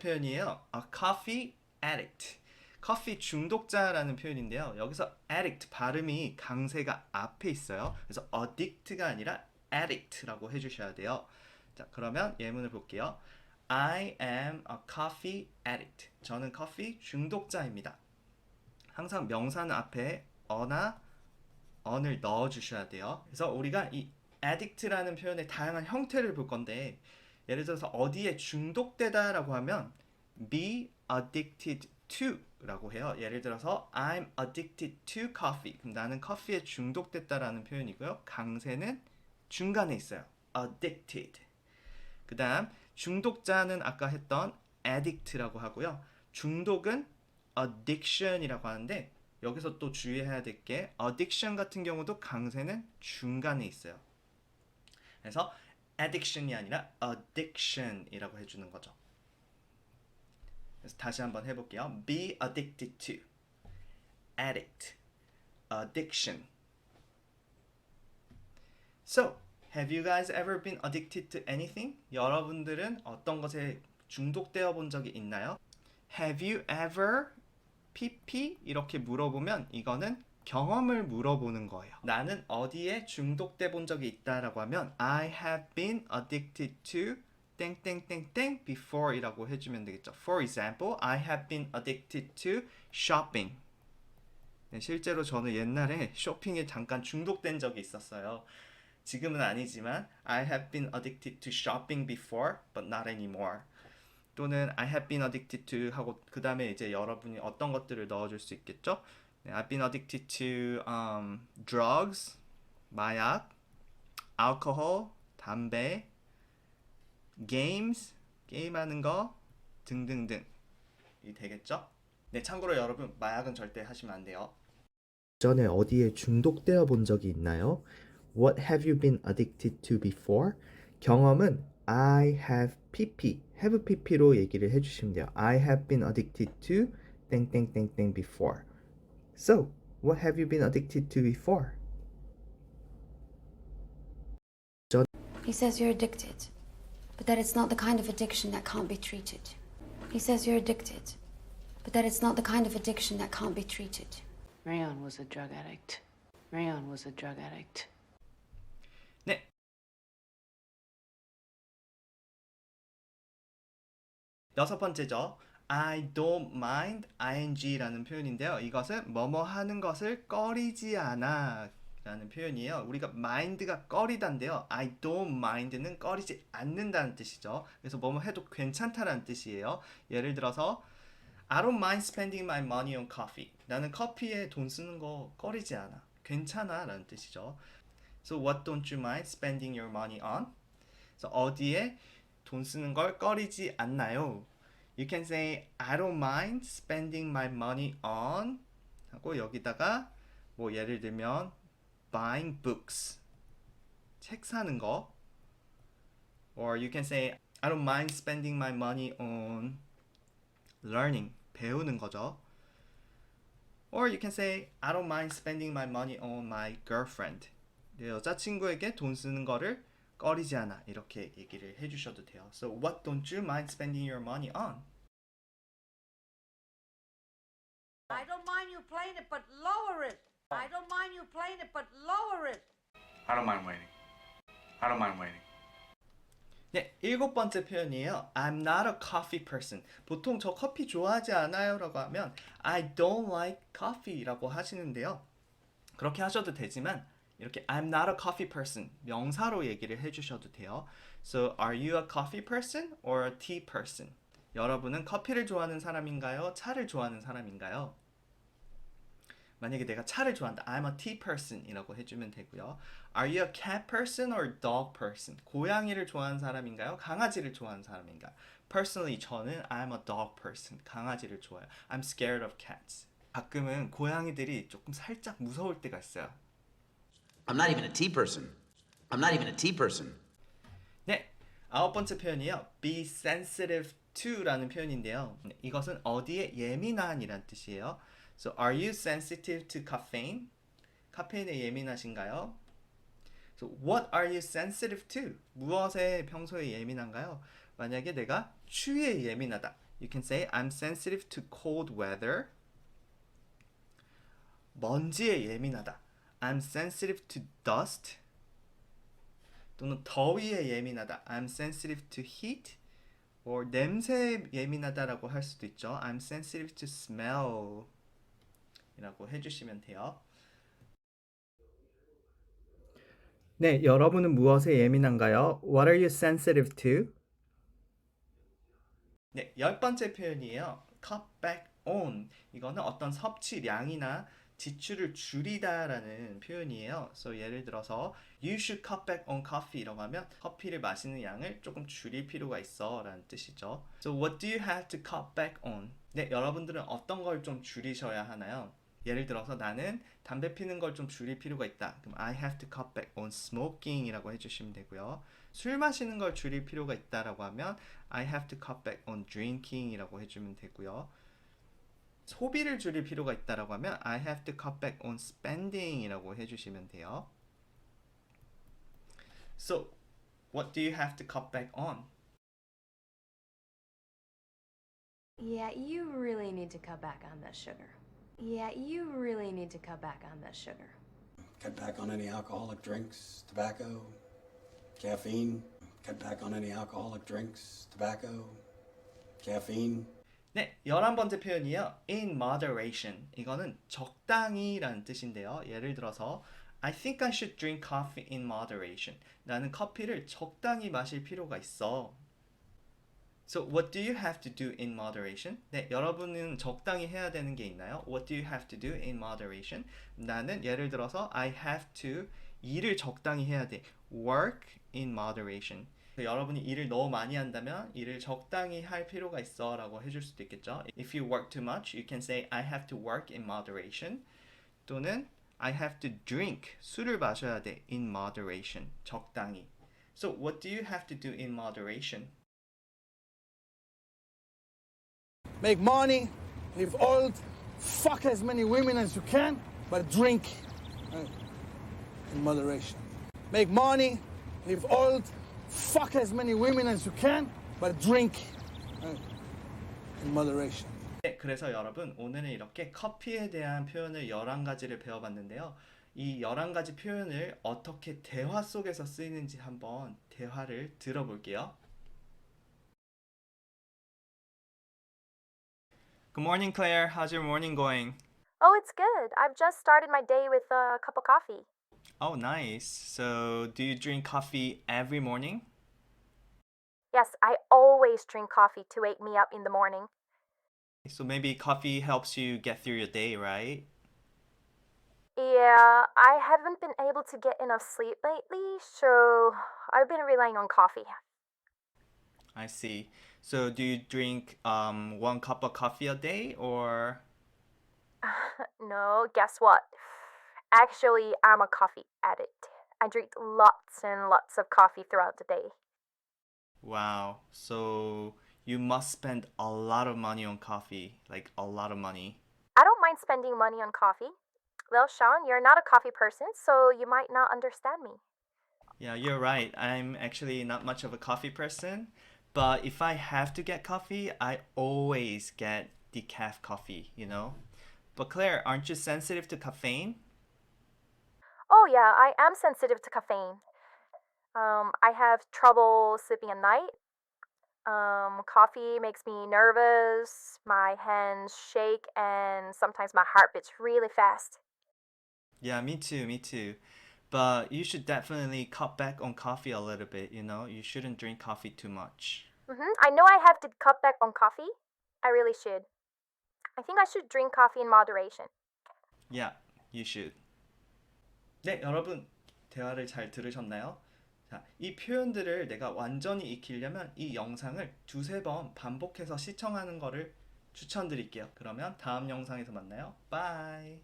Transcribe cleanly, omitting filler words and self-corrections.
표현이에요. A coffee addict. 커피 중독자라는 표현인데요. 여기서 addict 발음이 강세가 앞에 있어요. 그래서 addict가 아니라 addict라고 해주셔야 돼요. 자, 그러면 예문을 볼게요. I am a coffee addict. 저는 커피 중독자입니다. 항상 명사는 앞에 어나 on을 넣어 주셔야 돼요. 그래서 우리가 이 addict라는 표현의 다양한 형태를 볼 건데, 예를 들어서 어디에 중독되다라고 하면 be addicted to 라고 해요. 예를 들어서 I'm addicted to coffee. 그럼 나는 커피에 중독됐다라는 표현이고요. 강세는 중간에 있어요. addicted. 그 다음 중독자는 아까 했던 addict라고 하고요. 중독은 addiction이라고 하는데, 여기서 또 주의해야 될 게 addiction 같은 경우도 강세는 중간에 있어요. 그래서 addiction이 아니라 addiction이라고 해주는 거죠. 그래서 다시 한번 해볼게요. Be addicted to, addict, addiction. So, have you guys ever been addicted to anything? 여러분들은 어떤 것에 중독되어 본 적이 있나요? Have you ever PP 이렇게 물어보면 이거는 경험을 물어보는 거예요. 나는 어디에 중독돼 본 적이 있다라고 하면 I have been addicted to 땡땡땡땡 before 이라고 해주면 되겠죠. For example, I have been addicted to shopping. 네, 실제로 저는 옛날에 쇼핑에 잠깐 중독된 적이 있었어요. 지금은 아니지만 I have been addicted to shopping before, but not anymore. 또는 I have been addicted to 하고 그 다음에 이제 여러분이 어떤 것들을 넣어줄 수 있겠죠? 네, I've been addicted to drugs, 마약, alcohol, 담배, games, 게임하는 거 등등등 이 되겠죠? 네, 참고로 여러분 마약은 절대 하시면 안 돼요. 전에 어디에 중독되어 본 적이 있나요? What have you been addicted to before? 경험은 I have pp, have pp로 얘기를 해주시면 돼요. I have been addicted to 땡땡땡땡 before. So, what have you been addicted to before? He says you're addicted, but that it's not the kind of addiction that can't be treated. He says you're addicted, but that it's not the kind of addiction that can't be treated. Rayon was a drug addict. Rayon was a drug addict. 네. 여섯 번째죠. I don't mind ing라는 표현인데요. 이것은 뭐뭐 하는 것을 꺼리지 않아 라는 표현이에요. 우리가 mind가 꺼리다인데요. I don't mind는 꺼리지 않는다는 뜻이죠. 그래서 뭐뭐 해도 괜찮다라는 뜻이에요. 예를 들어서 I don't mind spending my money on coffee. 나는 커피에 돈 쓰는 거 꺼리지 않아. 괜찮아 라는 뜻이죠. So what don't you mind spending your money on? 그래서 어디에 돈 쓰는 걸 꺼리지 않나요? You can say I don't mind spending my money on 하고 여기다가 뭐 예를 들면 buying books 책 사는 거, or you can say I don't mind spending my money on learning 배우는 거죠. Or you can say I don't mind spending my money on my girlfriend. 내 여자친구에게 돈 쓰는 거를 꺼리지 않아 이렇게 얘기를 해주셔도 돼요. So what don't you mind spending your money on? I don't mind you playing it, but lower it. I don't mind you playing it, but lower it. I don't mind waiting. I don't mind waiting. 네, 일곱 번째 표현이에요. I'm not a coffee person. 보통 저 커피 좋아하지 않아요 라고 하면 I don't like coffee 라고 하시는데요. 그렇게 하셔도 되지만 이렇게 I'm not a coffee person 명사로 얘기를 해주셔도 돼요. So are you a coffee person or a tea person? 여러분은 커피를 좋아하는 사람인가요? 차를 좋아하는 사람인가요? 만약에 내가 차를 좋아한다. I'm a tea person 이라고 해주면 되고요. Are you a cat person or dog person? 고양이를 좋아하는 사람인가요? 강아지를 좋아하는 사람인가요? Personally 저는 I'm a dog person. 강아지를 좋아해요. I'm scared of cats. 가끔은 고양이들이 조금 살짝 무서울 때가 있어요. I'm not even a tea person. I'm not even a tea person. 네, 아홉 번째 표현이요. Be sensitive to 라는 표현인데요. 이것은 어디에 예민한이란 뜻이에요. So are you sensitive to caffeine? 카페인에 예민하신가요? So what are you sensitive to? 무엇에 평소에 예민한가요? 만약에 내가 추위에 예민하다. You can say I'm sensitive to cold weather. 먼지에 예민하다. I'm sensitive to dust. 또는 더위에 예민하다. I'm sensitive to heat. or 냄새에 예민하다라고 할 수도 있죠. I'm sensitive to smell 이라고 해주시면 돼요. 네, 여러분은 무엇에 예민한가요? What are you sensitive to? 네, 10번째 표현이에요. cut back on. 이거는 어떤 섭취량이나 지출을 줄이다라는 표현이에요. So 예를 들어서 you should cut back on coffee라고 하면 커피를 마시는 양을 조금 줄일 필요가 있어라는 뜻이죠. So what do you have to cut back on? 네, 여러분들은 어떤 걸 좀 줄이셔야 하나요? 예를 들어서 나는 담배 피는 걸 좀 줄일 필요가 있다. 그럼 I have to cut back on smoking이라고 해주시면 되고요. 술 마시는 걸 줄일 필요가 있다라고 하면 I have to cut back on drinking이라고 해주면 되고요. 소비를 줄일 필요가 있다라고 하면 I have to cut back on spending이라고 해주시면 돼요. So, what do you have to cut back on? Yeah, you really need to cut back on the sugar. Yeah, you really need to cut back on the sugar. Cut back on any alcoholic drinks, tobacco, caffeine. Cut back on any alcoholic drinks, tobacco, caffeine. 네, 11번째 표현이에요. In moderation. 이거는 적당히라는 뜻인데요. 예를 들어서 I think I should drink coffee in moderation. 나는 커피를 적당히 마실 필요가 있어. So what do you have to do in moderation? 네, 여러분은 적당히 해야 되는 게 있나요? What do you have to do in moderation? 나는 예를 들어서 I have to 일을 적당히 해야 돼. Work in moderation. 여러분이 일을 너무 많이 한다면 일을 적당히 할 필요가 있어 라고 해줄 수도 있겠죠. If you work too much, you can say I have to work in moderation. 또는 I have to drink, 술을 마셔야 돼. In moderation, 적당히. So what do you have to do in moderation? Make money, live old, fuck as many women as you can, but drink in moderation. Make money, live old, fuck as many women as you can, but drink in moderation. 네, 그래서 여러분 오늘은 이렇게 커피에 대한 표현을 11가지를 배워봤는데요. 이 11가지 표현을 어떻게 대화 속에서 쓰이는지 한번 대화를 들어볼게요. Good morning, Claire. How's your morning going? Oh, it's good. I've just started my day with a cup of coffee. Oh, nice. So, do you drink coffee every morning? Yes, I always drink coffee to wake me up in the morning. So maybe coffee helps you get through your day, right? Yeah, I haven't been able to get enough sleep lately, so I've been relying on coffee. I see. So do you drink 1 cup of coffee a day or? No, guess what? Actually, I'm a coffee addict. I drink lots and lots of coffee throughout the day. Wow. So you must spend a lot of money on coffee, like a lot of money. I don't mind spending money on coffee. Well, Sean, you're not a coffee person, so you might not understand me. Yeah, you're right. I'm actually not much of a coffee person, but if I have to get coffee, I always get decaf coffee, you know? But Claire, aren't you sensitive to caffeine? Oh yeah, I am sensitive to caffeine. I have trouble sleeping at night. Coffee makes me nervous, my hands shake, and sometimes my heart beats really fast. Yeah, me too. But you should definitely cut back on coffee a little bit, you know? You shouldn't drink coffee too much. I know I have to cut back on coffee. I really should. I think I should drink coffee in moderation. Yeah, you should. 네, 여러분 대화를 잘 들으셨나요? 자, 이 표현들을 내가 완전히 익히려면 이 영상을 2-3번 반복해서 시청하는 거를 추천드릴게요. 그러면 다음 영상에서 만나요. 바이.